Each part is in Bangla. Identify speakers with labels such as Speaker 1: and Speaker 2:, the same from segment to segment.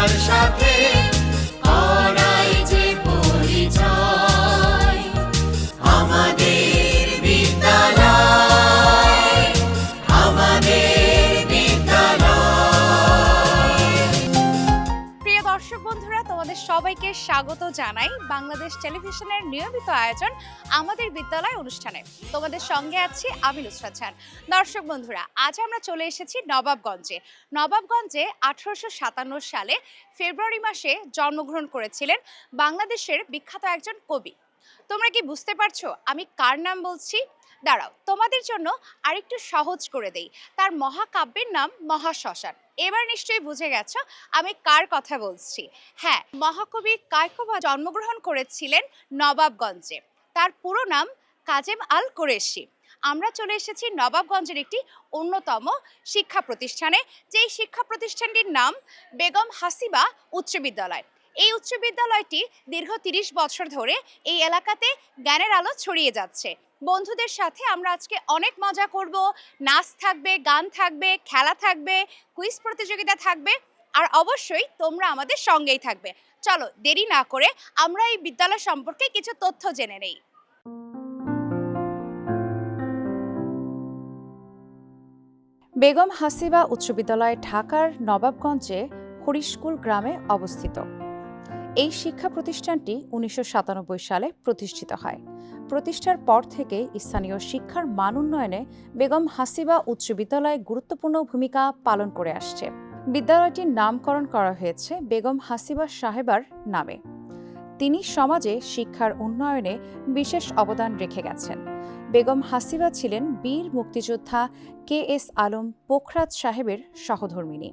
Speaker 1: শিক্ষার সাথে করাই যে পরিচয় আমাদের বিদ্যালয়, আমাদের বিদ্যালয়।
Speaker 2: প্রিয় দর্শক বন্ধুরা, তোমাদের সবাইকে স্বাগত জানাই বাংলাদেশ টেলিভিশনের নিয়মিত আয়োজন আমাদের বিদ্যালয় অনুষ্ঠানে। তোমাদের সঙ্গে আছি আমি নুসরাত জাহান। দর্শক বন্ধুরা, আজ আমরা চলে এসেছি নবাবগঞ্জে। 1857 সালে ফেব্রুয়ারি মাসে জন্মগ্রহণ করেছিলেন বাংলাদেশের বিখ্যাত একজন কবি। তোমরা কি বুঝতে পারছো আমি কার নাম বলছি? দাঁড়াও, তোমাদের জন্য আরেকটু সহজ করে দেই। তার মহাকাব্যের নাম মহাশ্মশান। এবার নিশ্চয়ই বুঝে গেছো আমি কার কথা বলছি। হ্যাঁ, মহাকবি কায়কোবাদ জন্মগ্রহণ করেছিলেন নবাবগঞ্জে। তার পুরো নাম কাজেম আল কুরেশি। আমরা চলে এসেছি নবাবগঞ্জের একটি অন্যতম শিক্ষা প্রতিষ্ঠানে, যেই শিক্ষা প্রতিষ্ঠানটির নাম বেগম হাসিবা উচ্চ বিদ্যালয়। এই উচ্চ বিদ্যালয়টি দীর্ঘ 30 বছর ধরে এই এলাকাতে জ্ঞানের আলো ছড়িয়ে যাচ্ছে। বন্ধুদের সাথে আমরা আজকে অনেক মজা করব। নাচ থাকবে, গান থাকবে, খেলা থাকবে, কুইজ প্রতিযোগিতা থাকবে, আর অবশ্যই তোমরা আমাদের সঙ্গেই থাকবে। চলো দেরি না করে আমরা এই বিদ্যালয় সম্পর্কে কিছু তথ্য জেনে নেই। বেগম হাসিবা উচ্চ বিদ্যালয় ঢাকার নবাবগঞ্জে হরিশকুল গ্রামে অবস্থিত। এই শিক্ষা প্রতিষ্ঠানটি 1997 সালে প্রতিষ্ঠিত হয়। প্রতিষ্ঠার পর থেকে স্থানীয় শিক্ষার মান উন্নয়নে বেগম হাসিবা উচ্চ বিদ্যালয় গুরুত্বপূর্ণ ভূমিকা পালন করে আসছে। বিদ্যালয়টির নামকরণ করা হয়েছে বেগম হাসিবা সাহেবার নামে। তিনি সমাজে শিক্ষার উন্নয়নে বিশেষ অবদান রেখে গেছেন। বেগম হাসিবা ছিলেন বীর মুক্তিযোদ্ধা KS আলম পোখরাজ সাহেবের সহধর্মিণী।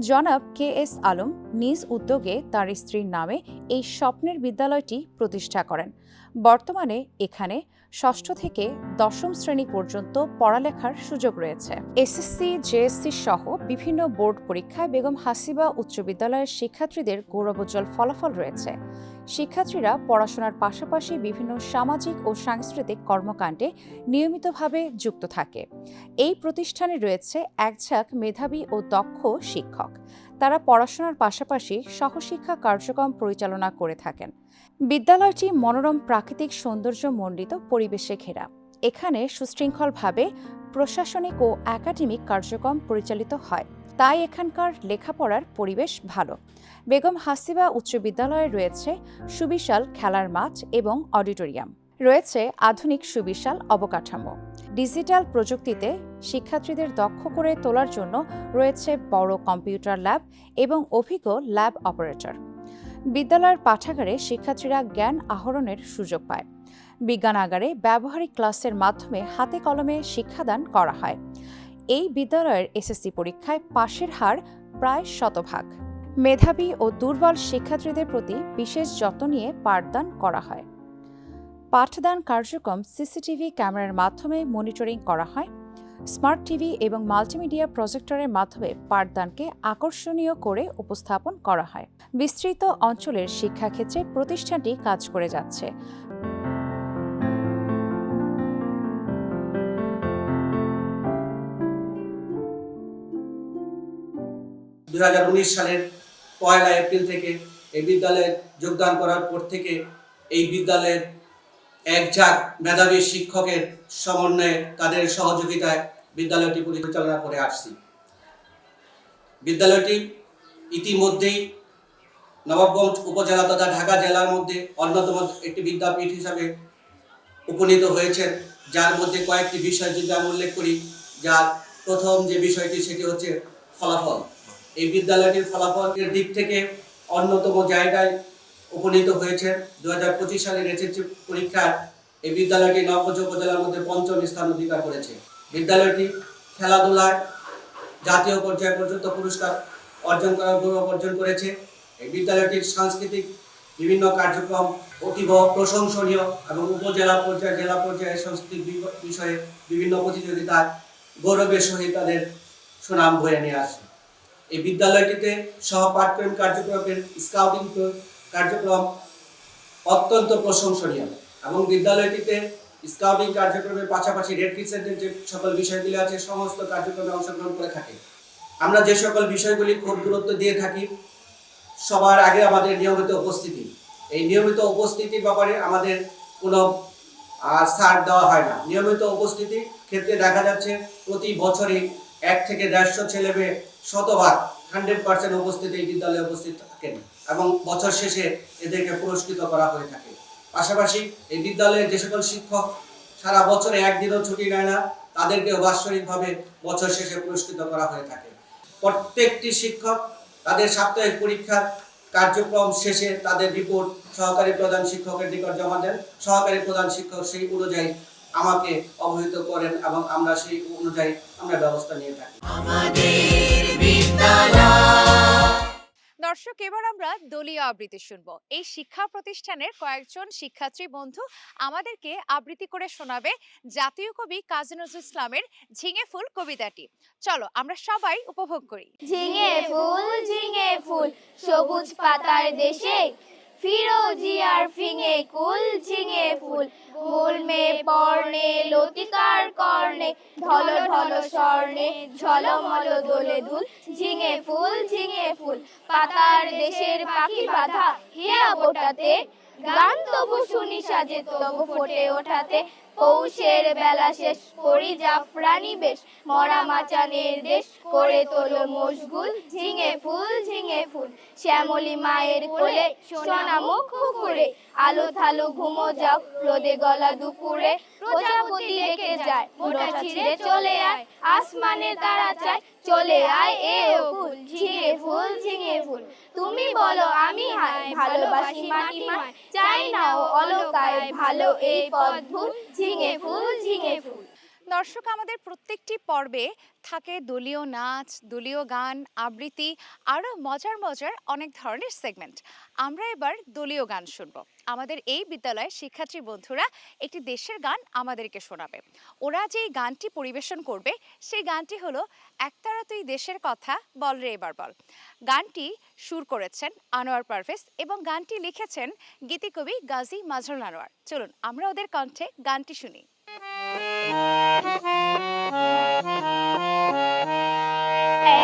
Speaker 2: জনাব KS আলম নিজ উদ্যোগে তার স্ত্রীর নামে এই স্বপ্নের বিদ্যালয়টি প্রতিষ্ঠা করেন। বর্তমানে এখানে 6ষ্ঠ থেকে 10ম শ্রেণী পর্যন্ত পড়ালেখার সুযোগ রয়েছে। SSC, JSC সহ বিভিন্ন বোর্ড পরীক্ষায় বেগম হাসিবা উচ্চ বিদ্যালয়ের শিক্ষার্থীদের গৌরবোজ্জ্বল ফলাফল রয়েছে। শিক্ষার্থীরা পড়াশোনার পাশাপাশি বিভিন্ন সামাজিক ও সাংস্কৃতিক কর্মকাণ্ডে নিয়মিতভাবে যুক্ত থাকে। এই প্রতিষ্ঠানে রয়েছে একঝাঁক মেধাবী ও দক্ষ শিক্ষক। তারা পড়াশোনার পাশাপাশি সহশিক্ষা কার্যক্রম পরিচালনা করে থাকেন। বিদ্যালয়টি মনোরম প্রাকৃতিক সৌন্দর্য মণ্ডিত পরিবেশে ঘেরা। এখানে সুশৃঙ্খলভাবে প্রশাসনিক ও একাডেমিক কার্যক্রম পরিচালিত হয়, তাই এখানকার লেখাপড়ার পরিবেশ ভালো। বেগম হাসিবা উচ্চ বিদ্যালয়ে রয়েছে সুবিশাল খেলার মাঠ এবং অডিটোরিয়াম। রয়েছে আধুনিক সুবিশাল অবকাঠামো। ডিজিটাল প্রযুক্তিতে শিক্ষার্থীদের দক্ষ করে তোলার জন্য রয়েছে বড় কম্পিউটার ল্যাব এবং অভিজ্ঞ ল্যাব অপারেটর। বিদ্যালয়ের পাঠাগারে শিক্ষার্থীরা জ্ঞান আহরণের সুযোগ পায়। বিজ্ঞানাগারে ব্যবহারিক ক্লাসের মাধ্যমে হাতে কলমে শিক্ষাদান করা হয়। এই বিদ্যালয়ের SSC পরীক্ষায় পাশের হার প্রায় 100%। মেধাবী ও দুর্বল শিক্ষার্থীদের প্রতি বিশেষ যত্ন নিয়ে পাঠদান করা হয়। পাঠদান কার্যক্রম CCTV ক্যামেরার মাধ্যমে মনিটরিং করা হয়। স্মার্ট টিভি এবং মাল্টিমিডিয়া প্রজেক্টরের মাধ্যমে পাঠদানকে আকর্ষণীয় করে উপস্থাপন করা হয়। বিস্তৃত অঞ্চলের শিক্ষাক্ষেত্রে প্রতিষ্ঠানটি কাজ করে যাচ্ছে।
Speaker 3: 2019 সালের 1 এপ্রিল থেকে এই বিদ্যালয়ে যোগদান করার পর থেকে এই বিদ্যালয়ের একঝাঁক মেধাবী শিক্ষকের সমন্বয়ে তাদের সহযোগিতায় বিদ্যালয়টি পরিচালনা করে আসছি। বিদ্যালয়টি ইতিমধ্যেই নবাবগঞ্জ উপজেলা তথা ঢাকা জেলার মধ্যে অন্যতম একটি বিদ্যাপীঠ হিসাবে উপনীত হয়েছে, যার মধ্যে কয়েকটি বিষয় যদি আমি উল্লেখ করি, যার প্রথম যে বিষয়টি সেটি হচ্ছে ফলাফল। এই বিদ্যালয়টির ফলাফলের দিক থেকে অন্যতম জায়গায় উপনীত হয়েছে। 2025 সালের SSC পরীক্ষায় এই বিদ্যালয়টি নবাবগঞ্জ উপজেলার মধ্যে 5ম স্থান অধিকার করেছে। বিদ্যালয়টি খেলাধুলায় জাতীয় পর্যায়ে পর্যন্ত পুরস্কার অর্জন করার গৌরব অর্জন করেছে। এই বিদ্যালয়টির সাংস্কৃতিক বিভিন্ন কার্যক্রম অতীব প্রশংসনীয় এবং উপজেলা পর্যায়ে জেলা পর্যায়ে সাংস্কৃতিক বিষয়ে বিভিন্ন প্রতিযোগিতায় গৌরবের সহিত তাদের সুনাম বয়ে নিয়ে আসে। এই বিদ্যালয়টিতে সহপাঠক্রম কার্যক্রমের স্কাউটিং কার্যক্রম অত্যন্ত প্রশংসনীয় এবং বিদ্যালয়টিতে স্কাউটিং কার্যক্রমের পাশাপাশি রেড ক্রিসেন্টের যে সকল বিষয়গুলি আছে সমস্ত কার্যক্রমে অংশগ্রহণ করে থাকে। আমরা যে সকল বিষয়গুলি খুব গুরুত্ব দিয়ে থাকি সবার আগে আমাদের নিয়মিত উপস্থিতি। এই নিয়মিত উপস্থিতির ব্যাপারে আমাদের কোনো ছাড় দেওয়া হয় না। নিয়মিত উপস্থিতির ক্ষেত্রে দেখা যাচ্ছে প্রতি বছরই 1 থেকে 150 ছেলে মেয়ে শতভাগ 100% উপস্থিতি এই বিদ্যালয়ে উপস্থিত থাকেন এবং বছর শেষে এদেরকে পুরস্কৃত করা হয়ে থাকে। পাশাপাশি এই বিদ্যালয়ে যে সকল শিক্ষক সারা বছরে একদিনও ছুটি নেয় না, তাদেরকেও বাৎসরিকভাবে বছর শেষে পুরস্কৃত করা হয়ে থাকে। প্রত্যেকটি শিক্ষক তাদের সাপ্তাহিক পরীক্ষার কার্যক্রম শেষে তাদের রিপোর্ট সহকারী প্রধান শিক্ষকের নিকট জমা দেন। সহকারী প্রধান শিক্ষক সেই অনুযায়ী আমাকে অবহিত করেন এবং আমরা সেই অনুযায়ী ব্যবস্থা নিয়ে থাকি।
Speaker 1: আমাদের বিদ্যালয়।
Speaker 2: দর্শক, এবার আমরা দলীয় আবৃত্তি শুনব। এই শিক্ষা প্রতিষ্ঠানের কয়েকজন শিক্ষার্থী বন্ধু আমাদেরকে আবৃত্তি করে শোনাবে জাতীয় কবি কাজী নজরুল ইসলামের ঝিঙে ফুল কবিতাটি। চলো আমরা সবাই উপভোগ করি।
Speaker 4: ঝিঙে ফুল সবুজ পাতার দেশে, ফিরোজি আর ফিঙে কুল ঝিঙে ফুল, গুলমে পর্ণে লতিকার কর্ণে, ঢল ঢল স্বর্ণে ঝলমল দোলে দুল, ঝিঙে ফুল পাতার দেশের পাখি বাঁধা হিয়া বোটাতে, গান তবু শুনি সাজে তবু ফোটে ওঠাতে, পৌষের বেলা শেষ করি জাফরানি বেশ, মরা মাচানের দেশ করে তোলো মশগুল, ঝিঙে ফুল শ্যামলী মায়ের কোলে সোনা মুখ করে, আলো থালো ঘুমো যাও রোদে গলা দুপুরে, প্রজাপতি রেখে যায় মোটা ছিঁড়ে চলে আয়, আসমানে তারা চায় চলে আয় এ ফুল, ঝিঙে ফুল তুমি বলো আমি হায়, ভালোবাসি মাটি মায়, চাই না ও অলকায় ভালো এই পথ ভুল, ঝিঙে ফুল।
Speaker 2: দর্শক, আমাদের প্রত্যেকটি পর্বে থাকে দলীয় নাচ, দলীয় গান, আবৃত্তি, আরও মজার অনেক ধরনের সেগমেন্ট। আমরা এবার দলীয় গান শুনবো। আমাদের এই বিদ্যালয়ের শিক্ষার্থী বন্ধুরা একটি দেশের গান আমাদেরকে শোনাবে। ওরা যেই গানটি পরিবেশন করবে সেই গানটি হলো একতারা তুই দেশের কথা বল রে এবার বল। গানটি সুর করেছেন আনোয়ার পারভেজ এবং গানটি লিখেছেন গীতিকবি গাজী মাজহারুল আনোয়ার। চলুন আমরা ওদের কণ্ঠে গানটি শুনি।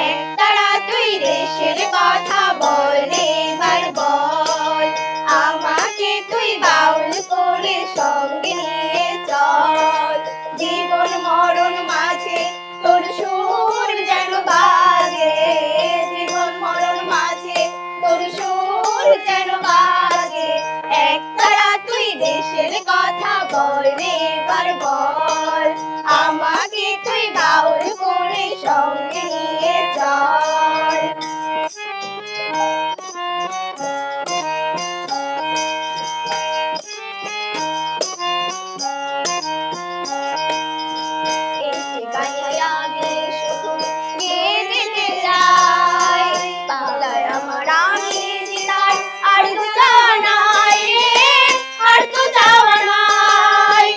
Speaker 4: একতারা তুই দেশের কথা বল রে এবার বল, আমাকে তুই বাউল করে সঙ্গে নিয়ে চল, জীবন মরণ মাঝে তোর সুর যেন বাজে, জীবন মরণ মাঝে তোর সুর যেন বাজে, একতারা তুই দেশের কথা বল রে এবার বল, আমাকে তুই বাউল করে সঙ্গে নিয়ে চল। একটি গানে আমি শুধু গেয়ে যেতে চাই, বাংলায় আমার আমি জিতার আর তো যাওয়া নাই রে, আর তো যাওয়া নাই,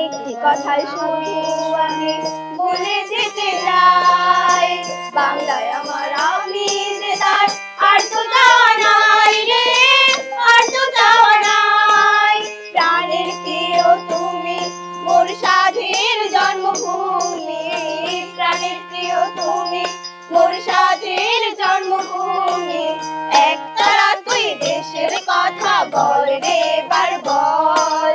Speaker 4: একটি কথাই শুধু আমি বলে যেতে চাই, বাংলায় আমার আমি জিতার আর তো যাওয়া নাই রে, আর তো যাওয়া নাই, প্রাণের প্রিয় তুমি মোর সাধের জন্মভূমি, প্রাণের প্রিয় তুমি মোর সাধের জন্মভূমি, একতারা তুই দেশের কথা বল রে এবার বল,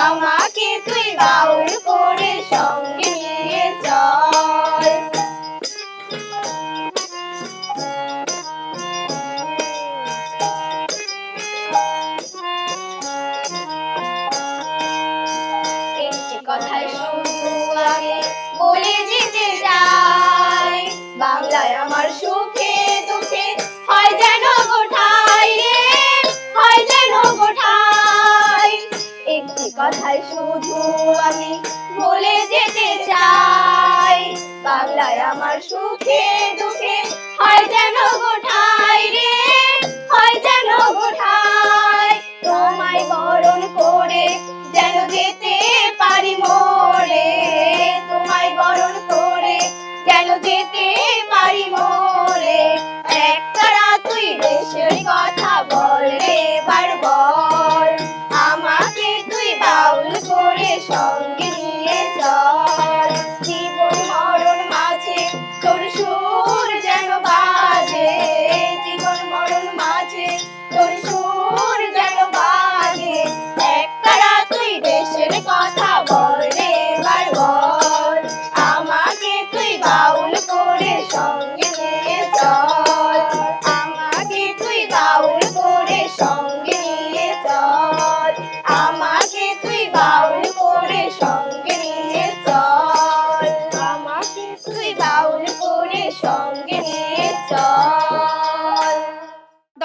Speaker 4: আমাকে তুই বাউল করে সঙ্গে নিয়ে চল। একটি কথাই শুধু আমি বলে যেতে চাই, বাংলায় আমার সুখে দুঃখে হয় যেন গোঠাই রে, হয় যেন গোঠাই, একটি কথাই শুধু আমি বলে যেতে চাই, বাংলায় আমার সুখে দুঃখে হয় যেন গোঠাই রে, হয় যেন গোঠাই, তোমায় বরণ করে যেন যেতে পারি মোরে, তোমায় বরণ করে যেন যেতে পারি মোরে, একতারা তুই দেশের কথা বল রে এবার বল, আমাকে তুই বাউল করে সঙ্গে নিয়ে চল, জীবন মরণ মাঝে তোর সুর যেন বাজে, জীবন মরণ মাঝে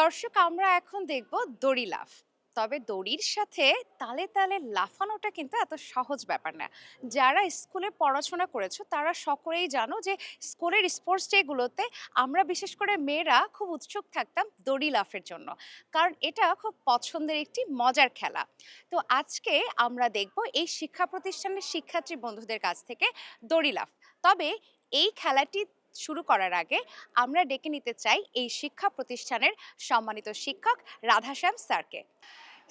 Speaker 2: দর্শক, আমরা এখন দেখব দড়ি লাফ। তবে দড়ির সাথে তালে তালে লাফানোটা কিন্তু এত সহজ ব্যাপার না। যারা স্কুলে পড়াশোনা করেছো তারা সকলেই জানো যে স্কুলের স্পোর্টস ডেগুলোতে আমরা বিশেষ করে মেয়েরা খুব উৎসুক থাকতাম দড়ি লাফের জন্য, কারণ এটা খুব পছন্দের একটি মজার খেলা। তো আজকে আমরা দেখব এই শিক্ষা প্রতিষ্ঠানের শিক্ষার্থী বন্ধুদের কাছ থেকে দড়ি লাফ। তবে এই খেলাটি শুরু করার আগে আমরা ডেকে নিতে চাই এই শিক্ষা প্রতিষ্ঠানের সম্মানিত শিক্ষক রাধাশ্যাম স্যারকে।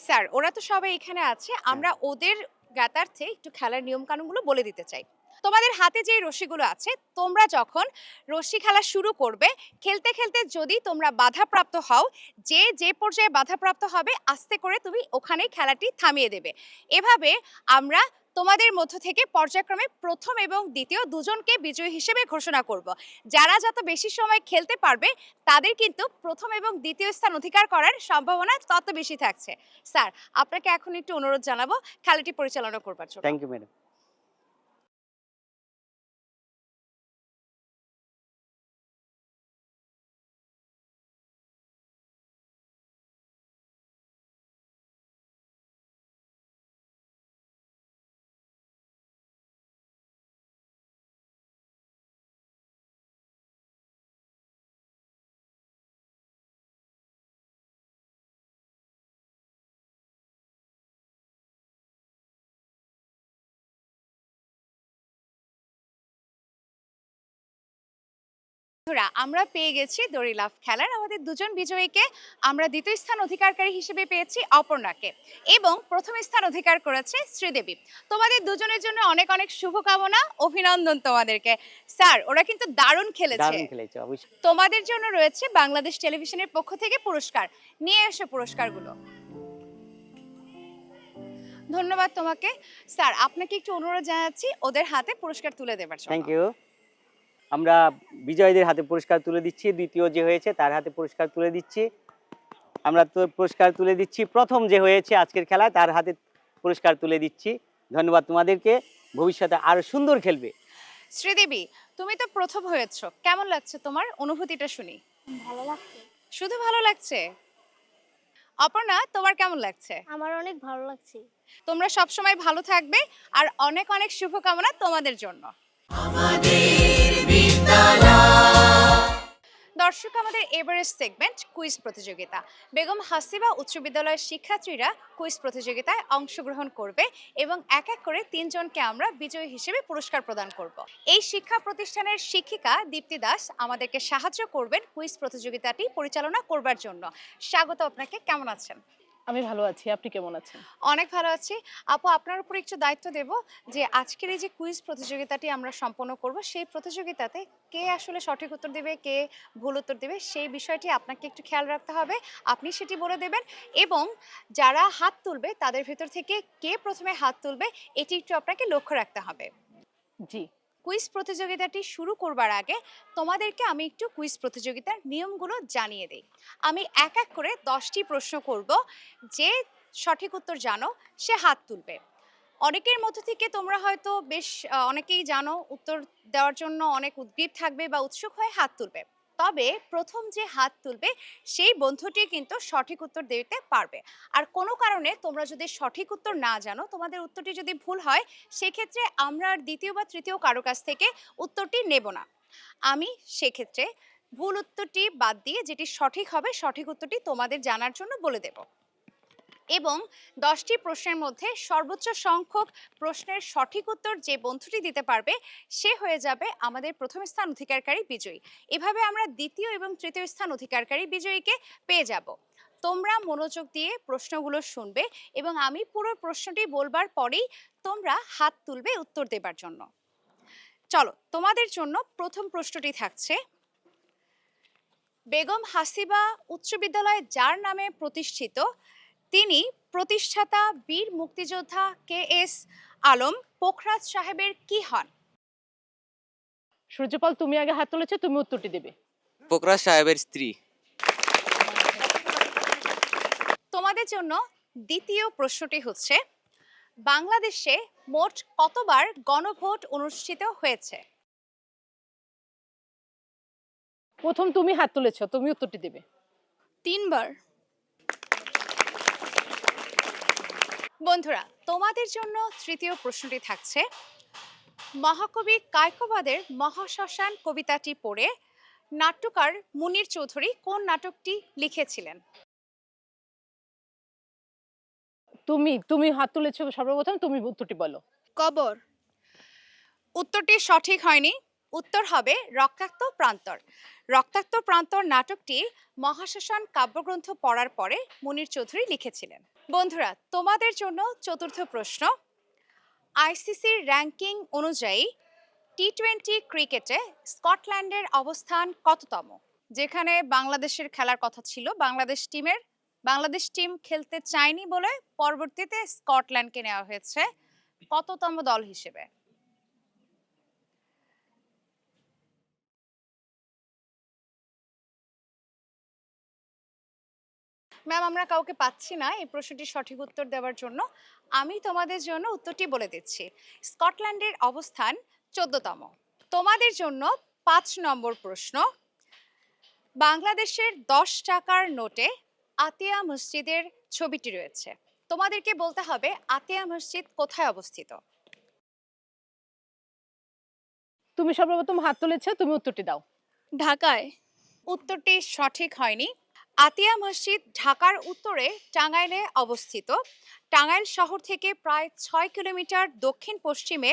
Speaker 2: স্যার, ওরা তো সবাই এখানে আছে, আমরা ওদের জ্ঞাতার্থে একটু খেলার নিয়ম কানুনগুলো বলে দিতে চাই। তোমাদের হাতে যে রশ্মিগুলো আছে, তোমরা যখন রশ্মি খেলা শুরু করবে, খেলতে খেলতে যদি তোমরা বাধাপ্রাপ্ত হও, যে যে পর্যায়ে বাধাপ্রাপ্ত হবে আস্তে করে তুমি ওখানেই খেলাটি থামিয়ে দেবে। এভাবে আমরা তোমাদের মধ্য থেকে পর্যায়ক্রমে প্রথম এবং দ্বিতীয় দুজনকে বিজয়ী হিসেবে ঘোষণা করব। যারা যত বেশি সময় খেলতে পারবে তাদের কিন্তু প্রথম এবং দ্বিতীয় স্থান অধিকার করার সম্ভাবনা তত বেশি থাকছে। স্যার, আপনাকে এখন একটু অনুরোধ জানাবো খেলাটি পরিচালনা করবার জন্য।
Speaker 5: Thank you madam.
Speaker 2: বন্ধুরা, আমরা পেয়ে গেছি দড়ি লাফ খেলার আমাদের দুজন বিজয়ীকে। আমরা দ্বিতীয় স্থান অধিকারকারী হিসেবে পেয়েছি অপর্ণাকে এবং প্রথম স্থান অধিকার করেছে শ্রীদেবী। তোমাদের দুজনের জন্য অনেক অনেক শুভকামনা, অভিনন্দন তোমাদেরকে। স্যার, ওরা কিন্তু দারুণ খেলেছে।
Speaker 5: দারুণ খেলেছে অবশ্যই।
Speaker 2: তোমাদের জন্য রয়েছে বাংলাদেশ টেলিভিশনের পক্ষ থেকে পুরস্কার। নিয়ে এসো পুরস্কারগুলো। ধন্যবাদ তোমাকে। স্যার, আপনাকে একটু অনুরোধ জানাচ্ছি ওদের হাতে পুরস্কার তুলে দেবার জন্য।
Speaker 5: Thank you. আমরা বিজয়ীদের হাতে পুরস্কার তুলে দিচ্ছি, দ্বিতীয় যে হয়েছে তার হাতে পুরস্কার তুলে দিচ্ছি। আমরা তো পুরস্কার তুলে দিচ্ছি প্রথম যে হয়েছে আজকের খেলায় তার হাতে পুরস্কার তুলে দিচ্ছি। ধন্যবাদ তোমাদেরকে, ভবিষ্যতে আরো সুন্দর খেলবে।
Speaker 2: শ্রীদেবী, তুমি তো প্রথম হয়েছো, কেমন লাগছে তোমার অনুভূতিটা শুনি?
Speaker 4: ভালো লাগছে।
Speaker 2: শুধু ভালো লাগছে? অপর্ণা, তোমার কেমন লাগছে?
Speaker 4: আমার অনেক ভালো লাগছে।
Speaker 2: তোমরা সব সময় ভালো থাকবে আর অনেক অনেক শুভকামনা তোমাদের জন্য।
Speaker 1: আমাদের বিদ্যালয়।
Speaker 2: দর্শক, আমাদের এবারের সেগমেন্ট কুইজ প্রতিযোগিতা। বেগম হাসিবা উচ্চ বিদ্যালয়ের শিক্ষার্থীরা কুইজ প্রতিযোগিতায় অংশগ্রহণ করবে এবং এক এক করে তিনজনকে আমরা বিজয়ী হিসেবে পুরস্কার প্রদান করব। এই শিক্ষা প্রতিষ্ঠানের শিক্ষিকা দীপ্তি দাস আমাদেরকে সাহায্য করবেন কুইজ প্রতিযোগিতাটি পরিচালনা করবার জন্য। স্বাগত আপনাকে, কেমন আছেন?
Speaker 6: আমি ভালো আছি, আপনি কেমন আছেন?
Speaker 2: অনেক ভালো আছি। আপু, আপনার উপর একটু দায়িত্ব দেব যে আজকের এই যে কুইজ প্রতিযোগিতাটি আমরা সম্পন্ন করব, সেই প্রতিযোগিতাতে কে আসলে সঠিক উত্তর দেবে, কে ভুল উত্তর দেবে, সেই বিষয়টি আপনাকে একটু খেয়াল রাখতে হবে। আপনি সেটি বলে দেবেন এবং যারা হাত তুলবে তাদের ভেতর থেকে কে প্রথমে হাত তুলবে এটি একটু আপনাকে লক্ষ্য রাখতে হবে।
Speaker 6: জি।
Speaker 2: কুইজ প্রতিযোগিতাটি শুরু করবার আগে তোমাদেরকে আমি একটু কুইজ প্রতিযোগিতার নিয়মগুলো জানিয়ে দিই। আমি এক এক করে 10টি প্রশ্ন করব, যে সঠিক উত্তর জানো সে হাত তুলবে। অনেকের মধ্য থেকে তোমরা হয়তো বেশ অনেকেই জানো, উত্তর দেওয়ার জন্য অনেক উদ্গ্রীব থাকবে বা উৎসুক হয়ে হাত তুলবে। তবে প্রথম যে হাত তুলবে সেই বন্ধুটি কিন্তু সঠিক উত্তর দিতে পারবে। আর কোনো কারণে তোমরা যদি সঠিক উত্তর না জানো, তোমাদের উত্তরটি যদি ভুল হয়, সেক্ষেত্রে আমরা আর দ্বিতীয় বা তৃতীয় কারো কাছ থেকে উত্তরটি নেব না। আমি সেক্ষেত্রে ভুল উত্তরটি বাদ দিয়ে যেটি সঠিক হবে সঠিক উত্তরটি তোমাদের জানার জন্য বলে দেব। এবং 10টি প্রশ্নের মধ্যে সর্বোচ্চ সংখ্যক প্রশ্নের সঠিক উত্তর যে বন্ধুটি দিতে পারবে সে হয়ে যাবে আমাদের প্রথম স্থান অধিকারকারী বিজয়ী। এভাবে আমরা দ্বিতীয় এবং তৃতীয় স্থান অধিকারকারী বিজয়ীকে পেয়ে যাব। তোমরা মনোযোগ দিয়ে প্রশ্নগুলো শুনবে এবং আমি পুরো প্রশ্নটি বলবার পরেই তোমরা হাত তুলবে উত্তর দেবার জন্য। চলো, তোমাদের জন্য প্রথম প্রশ্নটি থাকছে, বেগম হাসিবা উচ্চ বিদ্যালয় যার নামে প্রতিষ্ঠিত তিনি প্রতিষ্ঠাতা বীর মুক্তিযোদ্ধা KS আলম পোখরাজ সাহেবের কি হন?
Speaker 6: সূর্যপাল, তুমি আগে হাত তুলেছো, তুমি উত্তরটি দেবে।
Speaker 7: পোখরাজ সাহেবের স্ত্রী।
Speaker 2: তোমাদের জন্য দ্বিতীয় প্রশ্নটি হচ্ছে, বাংলাদেশে মোট কতবার গণভোট অনুষ্ঠিত হয়েছে?
Speaker 6: প্রথম তুমি হাত তুলেছো, তুমি উত্তরটি দেবে।
Speaker 4: 3বার।
Speaker 2: বন্ধুরা, তোমাদের জন্য তৃতীয় প্রশ্নটি থাকছে, মহাকবি কায়কোবাদের মহাশ্মশান কবিতাটি পড়ে নাট্যকার মুনির চৌধুরী কোন নাটকটি লিখেছিলেন?
Speaker 6: তুমি হাত তুলেছো সর্বপ্রথম, তুমি উত্তরটি বলো।
Speaker 4: কবর।
Speaker 2: উত্তরটি সঠিক হয়নি। উত্তর হবে রক্তাক্ত প্রান্তর। রক্তাক্ত প্রান্তর নাটকটি মহাশ্মশান কাব্যগ্রন্থ পড়ার পরে মুনির চৌধুরী লিখেছিলেন। বন্ধুরা, তোমাদের জন্য চতুর্থ প্রশ্ন, আইসিসির র্যাঙ্কিং অনুযায়ী টি-20 ক্রিকেটে স্কটল্যান্ডের অবস্থান কততম? যেখানে বাংলাদেশের খেলার কথা ছিল, বাংলাদেশ টিম খেলতে চায়নি বলে পরবর্তীতে স্কটল্যান্ডকে নেওয়া হয়েছে কততম দল হিসেবে? ম্যাম, আমরা কাউকে পাচ্ছি না এই প্রশ্নটির সঠিক উত্তর দেওয়ার জন্য। আমি তোমাদের জন্য উত্তরটি বলে দিচ্ছি। স্কটল্যান্ডের অবস্থান 14তম। তোমাদের জন্য 5 নম্বর প্রশ্ন, বাংলাদেশের 10 টাকার নোটে আতিয়া মসজিদের ছবিটি রয়েছে। তোমাদেরকে বলতে হবে আতিয়া মসজিদ কোথায় অবস্থিত।
Speaker 6: তুমি সর্বপ্রথম হাত তুলেছো, তুমি উত্তরটি দাও।
Speaker 4: ঢাকায়।
Speaker 2: উত্তরটি সঠিক হয়নি। আতিয়া মসজিদ ঢাকার উত্তরে টাঙ্গাইলে অবস্থিত। টাঙ্গাইল শহর থেকে প্রায় 6 কিলোমিটার দক্ষিণ পশ্চিমে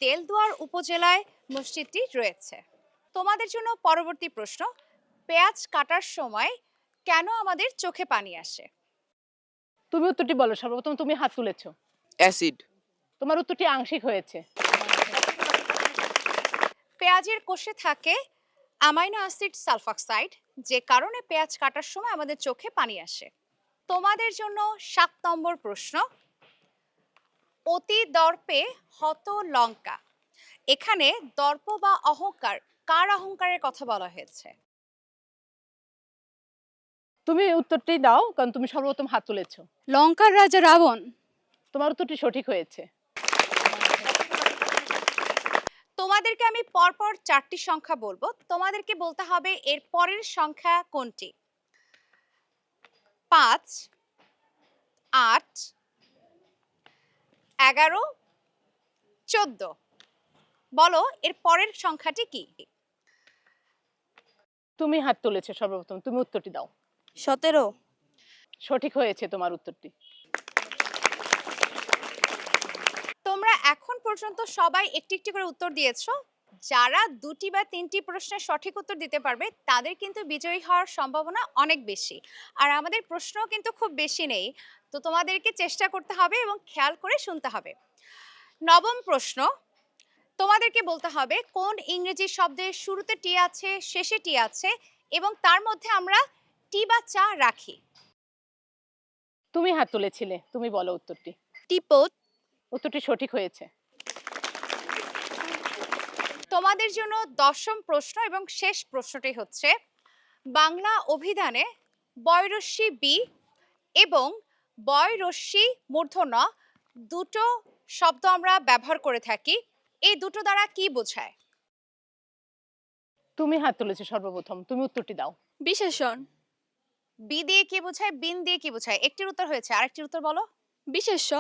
Speaker 2: দেলদুয়ার উপজেলায় মসজিদটি রয়েছে। তোমাদের জন্য পরবর্তী প্রশ্ন, পেঁয়াজ কাটার সময় কেন আমাদের চোখে পানি আসে?
Speaker 6: তুমি উত্তরটি বলো সর্বপ্রথম, তুমি হাত তুলেছো।
Speaker 7: অ্যাসিড।
Speaker 6: তোমার উত্তরটি আংশিক হয়েছে।
Speaker 2: পেঁয়াজের কোষে থাকে অ্যামাইনো অ্যাসিড সালফক্সাইড, যে কারণে পেঁয়াজ কাটার সময় আমাদের চোখে পানি আসে। তোমাদের জন্য 7 নম্বর প্রশ্ন, অতি দর্পে হত লঙ্কা। এখানে দর্প বা অহংকার, কার অহংকারের কথা বলা হয়েছে?
Speaker 6: তুমি উত্তরটি দাও, কারণ তুমি সর্বপ্রথম হাত তুলেছো।
Speaker 4: লঙ্কার রাজা রাবণ।
Speaker 6: তোমার উত্তরটি সঠিক হয়েছে।
Speaker 2: তোমাদেরকে আমি পরপর 4টি সংখ্যা বলবো, তোমাদেরকে বলতে হবে এর পরের সংখ্যা কোনটি। 5, 8, 11, 14। বলো এর পরের সংখ্যাটি কি?
Speaker 6: তুমি হাত তুলেছো সর্বপ্রথম, তুমি উত্তরটি দাও।
Speaker 4: 17।
Speaker 6: সঠিক হয়েছে তোমার উত্তরটি।
Speaker 2: তোমরা এখন পর্যন্ত সবাই একটি একটি করে উত্তর দিয়েছো। যারা 2টি বা 3টি প্রশ্নের সঠিক উত্তর দিতে পারবে তাদের কিন্তু বিজয়ী হওয়ার সম্ভাবনা অনেক বেশি। আর আমাদের প্রশ্নও কিন্তু খুব বেশি নেই, তো তোমাদেরকে চেষ্টা করতে হবে এবং খেয়াল করে শুনতে হবে। 9ম প্রশ্ন, তোমাদেরকে বলতে হবে কোন ইংরেজি শব্দের শুরুতে টি আছে, শেষে টি আছে এবং তার মধ্যে আমরা টি বা চা রাখি।
Speaker 6: তুমি হাত তুলেছিলে, তুমি বলো উত্তরটি।
Speaker 4: টিপট।
Speaker 6: উত্তরটি সঠিক হয়েছে।
Speaker 2: তোমাদের জন্য 10ম প্রশ্ন এবং শেষ প্রশ্নটি হচ্ছে, বাংলা অভিধানে বয়রস্যি বি এবং বয়রস্যি মূর্ধন্য দুটো শব্দ আমরা ব্যবহার করে থাকি। এই দুটো দ্বারা কি বোঝায়?
Speaker 6: তুমি হাত তুলেছো সর্বপ্রথম, তুমি উত্তরটি দাও।
Speaker 4: বিশেষণ।
Speaker 2: বি দিয়ে কি বোঝায়, বিন দিয়ে কি বোঝায়? একটির উত্তর হয়েছে, আরেকটির উত্তর বলো।
Speaker 4: বিশেষ্য।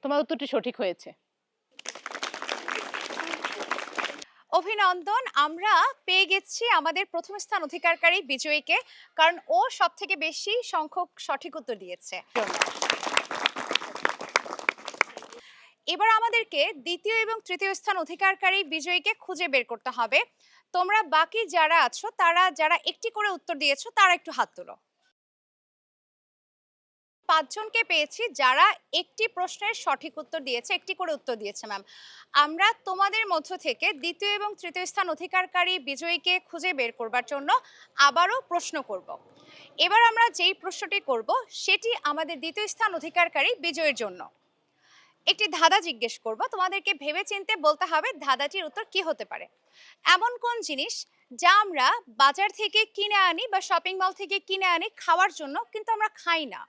Speaker 6: তোমার উত্তরটি সঠিক হয়েছে।
Speaker 2: অভিনন্দন, আমরা পেয়ে গেছি আমাদের প্রথম স্থান অধিকারকারী বিজয়ীকে, কারণ ও সবথেকে বেশি সংখ্যক সঠিক উত্তর দিয়েছে। এবার আমাদেরকে দ্বিতীয় এবং তৃতীয় স্থান অধিকারকারী বিজয়ীকে খুঁজে বের করতে হবে। তোমরা বাকি যারা আছো, যারা একটি করে উত্তর দিয়েছো তারা একটু হাত তোলো। 5 জনকে পেয়েছি যারা একটি প্রশ্নের সঠিক উত্তর দিয়েছে, একটি করে উত্তর দিয়েছে। ম্যাম, আমরা তোমাদের মধ্য থেকে দ্বিতীয় এবং তৃতীয় স্থান অধিকারকারী বিজয়ীকে খুঁজে বের করবার জন্য আবারও প্রশ্ন করব। এবার আমরা যেই প্রশ্নটি করব সেটি আমাদের দ্বিতীয় স্থান অধিকারকারী বিজয়ীর জন্য। একটি ধাঁধা জিজ্ঞেস করব, তোমাদেরকে ভেবে চিন্তে বলতে হবে ধাঁধাটির উত্তর কি হতে পারে। এমন কোন জিনিস যা আমরা বাজার থেকে কিনে আনি বা শপিং মল থেকে কিনে আনি খাওয়ার জন্য, কিন্তু আমরা খাই না?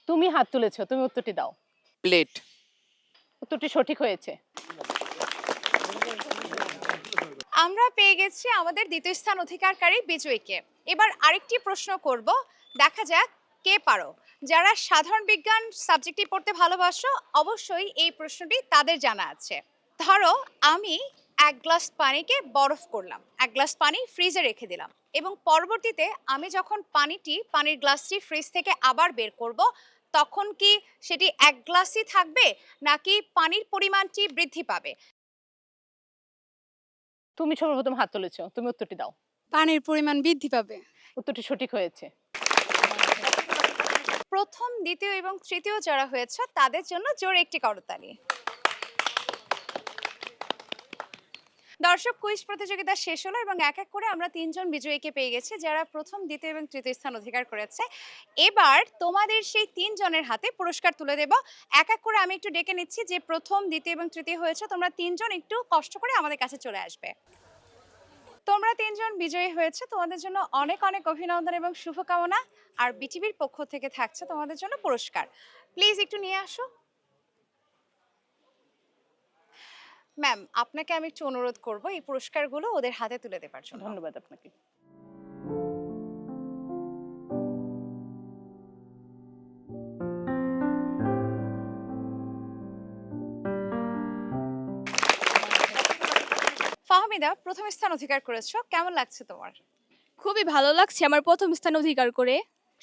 Speaker 6: তুমি হাত তুলেছো, তুমি উত্তরটি দাও।
Speaker 7: প্লেট।
Speaker 6: উত্তরটি সঠিক হয়েছে।
Speaker 2: আমরা পেয়ে গেছি আমাদের দ্বিতীয় স্থান অধিকারকারী বিজয়ীকে। এবার আরেকটি প্রশ্ন করব, দেখা যাক কে পারো। যারা সাধারণ বিজ্ঞান সাবজেক্টটি পড়তে ভালোবাসো অবশ্যই এই প্রশ্নটি তাদের জানা আছে। ধরো আমি 1 গ্লাস পানিকে বরফ করলাম, 1 গ্লাস পানি ফ্রিজে রেখে দিলাম এবং পরবর্তীতে আমি যখন পানির গ্লাসটি ফ্রিজ থেকে আবার বের করব, তখন কি সেটি 1 গ্লাসই থাকবে নাকি পানির পরিমাণটি বৃদ্ধি পাবে?
Speaker 6: তুমি সর্বপ্রথম হাত তুলেছো, তুমি উত্তরটি দাও।
Speaker 8: পানির পরিমাণ বৃদ্ধি পাবে।
Speaker 6: উত্তরটি সঠিক হয়েছে।
Speaker 2: প্রথম, দ্বিতীয় এবং তৃতীয় যারা হয়েছে তাদের জন্য জোরে একটি করতালি। দর্শক, কুইজ প্রতিযোগিতা শেষ হলো এবং এক এক করে আমরা 3 জন বিজয়ীকে পেয়ে গেছি যারা প্রথম, দ্বিতীয় এবং তৃতীয় স্থান অধিকার করেছে। এবার তোমাদের সেই 3 জনের হাতে পুরস্কার তুলে দেব। এক এক করে আমি একটু ডেকে নিচ্ছি যে প্রথম, দ্বিতীয় এবং তৃতীয় হয়েছে, তোমরা 3 জন একটু কষ্ট করে আমাদের কাছে চলে আসবে। তোমরা 3 জন বিজয়ী হয়েছে, তোমাদের জন্য অনেক অনেক অভিনন্দন এবং শুভকামনা। আর বিটিভির পক্ষ থেকে থাকছে তোমাদের জন্য পুরস্কার। প্লিজ একটু নিয়ে আসো। ম্যাম, আপনাকে আমি একটু অনুরোধ করব এই পুরস্কারগুলো ওদের হাতে তুলে দেবার জন্য।
Speaker 6: ধন্যবাদ আপনাকে।
Speaker 2: ফাহমিদা, প্রথম স্থান অধিকার করেছো, কেমন লাগছে তোমার?
Speaker 8: খুবই ভালো লাগছে আমার প্রথম স্থান অধিকার করে।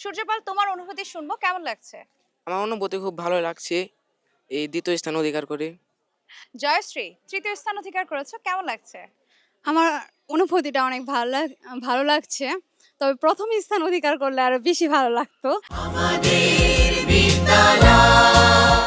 Speaker 2: সূর্যপাল, তোমার অনুভূতি শুনবো, কেমন লাগছে?
Speaker 9: আমার অনুভূতি খুব ভালো লাগছে এই দ্বিতীয় স্থান অধিকার করে।
Speaker 2: জয়শ্রী, তৃতীয় স্থান অধিকার করেছো, কেমন লাগছে?
Speaker 8: আমার অনুভূতিটা অনেক ভালো লাগছে, তবে প্রথম স্থান অধিকার করলে আরো বেশি ভালো লাগতো।
Speaker 1: আমাদের বিদ্যালয়।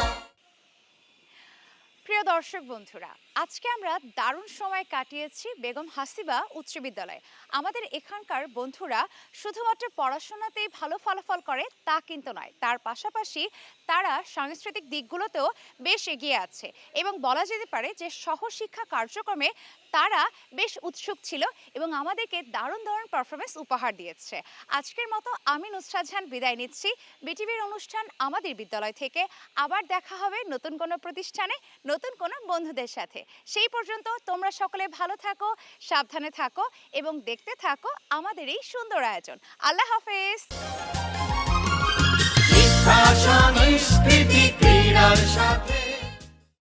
Speaker 2: প্রিয় দর্শক বন্ধুরা, আজকে আমরা দারুণ সময় কাটিয়েছি বেগম হাসিবা উচ্চ বিদ্যালয়ে। আমাদের এখানকার বন্ধুরা শুধুমাত্র পড়াশোনাতেই ভালো ফলাফল করে তা কিন্তু নয়, তার পাশাপাশি তারা সাংস্কৃতিক দিকগুলোতেও বেশ এগিয়ে আছে এবং বলা যেতে পারে যে সহশিক্ষা কার্যক্রমে তারা বেশ উৎসুক ছিল এবং আমাদেরকে দারুণ দারুণ পারফরমেন্স উপহার দিয়েছে। আজকের মতো আমি নুসরাত জাহান বিদায় নিচ্ছি বিটিভির অনুষ্ঠান আমাদের বিদ্যালয় থেকে। আবার দেখা হবে নতুন কোনো প্রতিষ্ঠানে নতুন কোনো বন্ধুদের সাথে। সেই পর্যন্ত তোমরা সকলে ভালো থাকো, সাবধানে থাকো এবং দেখতে থাকো আমাদের এই সুন্দর আয়োজন। আল্লাহ হাফেজ।
Speaker 1: শিক্ষা সংস্কৃতি ক্রীড়ার সাথে